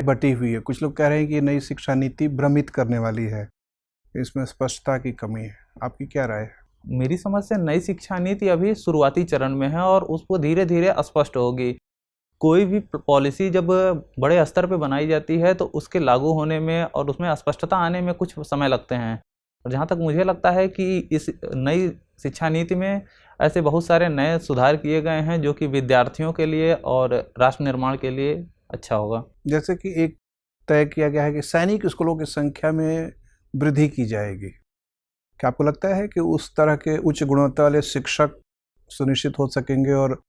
बटी हुई है। कुछ लोग कह रहे हैं कि ये नई शिक्षा नीति भ्रमित करने वाली है, इसमें स्पष्टता की कमी है। आपकी क्या राय है? मेरी समझ से नई शिक्षा नीति अभी शुरुआती चरण में है और उसको धीरे धीरे स्पष्ट होगी। कोई भी पॉलिसी जब बड़े स्तर पे बनाई जाती है तो उसके लागू होने में और उसमें स्पष्टता आने में कुछ समय लगते हैं। और जहाँ तक मुझे लगता है कि इस नई शिक्षा नीति में ऐसे बहुत सारे नए सुधार किए गए हैं जो कि विद्यार्थियों के लिए और राष्ट्र निर्माण के लिए अच्छा होगा। जैसे कि एक तय किया गया है कि सैनिक स्कूलों की संख्या में वृद्धि की जाएगी। क्या आपको लगता है कि उस तरह के उच्च गुणवत्ता वाले शिक्षक सुनिश्चित हो सकेंगे और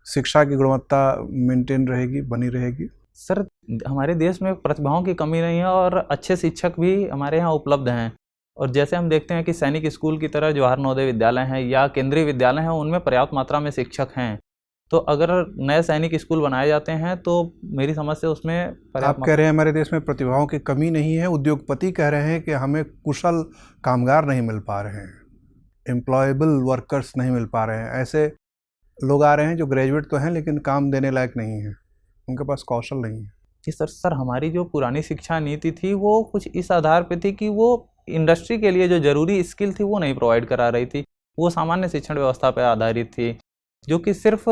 शिक्षा की गुणवत्ता मेंटेन रहेगी, बनी रहेगी? सर, हमारे देश में प्रतिभाओं की कमी नहीं है और अच्छे शिक्षक भी हमारे यहाँ उपलब्ध हैं। और जैसे हम देखते हैं कि सैनिक स्कूल की तरह जवाहर नवोदय विद्यालय हैं या केंद्रीय विद्यालय हैं, उनमें पर्याप्त मात्रा में शिक्षक हैं। तो अगर नए सैनिक स्कूल बनाए जाते हैं तो मेरी समझ से उसमें आप कह रहे हैं हमारे देश में प्रतिभाओं की कमी नहीं है, उद्योगपति कह रहे हैं कि हमें कुशल कामगार नहीं मिल पा रहे हैं, एम्प्लॉयबल वर्कर्स नहीं मिल पा रहे हैं। ऐसे लोग आ रहे हैं जो ग्रेजुएट तो हैं लेकिन काम देने लायक नहीं है, उनके पास कौशल नहीं है। जी सर, हमारी जो पुरानी शिक्षा नीति थी वो कुछ इस आधार पे थी कि वो इंडस्ट्री के लिए जो जरूरी स्किल थी वो नहीं प्रोवाइड करा रही थी। वो सामान्य शिक्षण व्यवस्था पर आधारित थी जो कि सिर्फ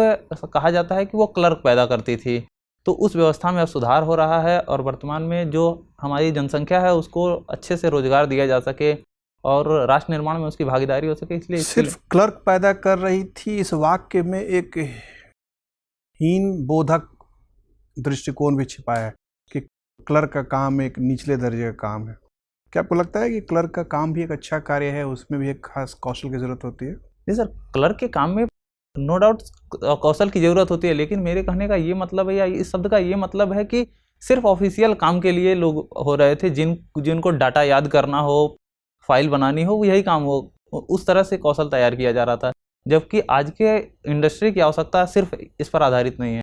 कहा जाता है कि वो क्लर्क पैदा करती थी। तो उस व्यवस्था में अब सुधार हो रहा है और वर्तमान में जो हमारी जनसंख्या है उसको अच्छे से रोजगार दिया जा सके और राष्ट्र निर्माण में उसकी भागीदारी हो सके, इसलिए सिर्फ क्लर्क पैदा कर रही थी। इस वाक्य में एक हीन बोधक दृष्टिकोण भी छिपा है कि क्लर्क का काम एक निचले दर्जे का काम है। क्या आपको लगता है कि क्लर्क का काम भी एक अच्छा कार्य है, उसमें भी एक खास कौशल की जरूरत होती है? जी सर, क्लर्क के काम में नो डाउट कौशल की जरूरत होती है, लेकिन मेरे कहने का ये मतलब है या इस शब्द का ये मतलब है कि सिर्फ ऑफिशियल काम के लिए लोग हो रहे थे, जिनको डाटा याद करना हो, फाइल बनानी हो, यही काम हो, उस तरह से कौशल तैयार किया जा रहा था। जबकि आज के इंडस्ट्री की आवश्यकता सिर्फ इस पर आधारित नहीं है।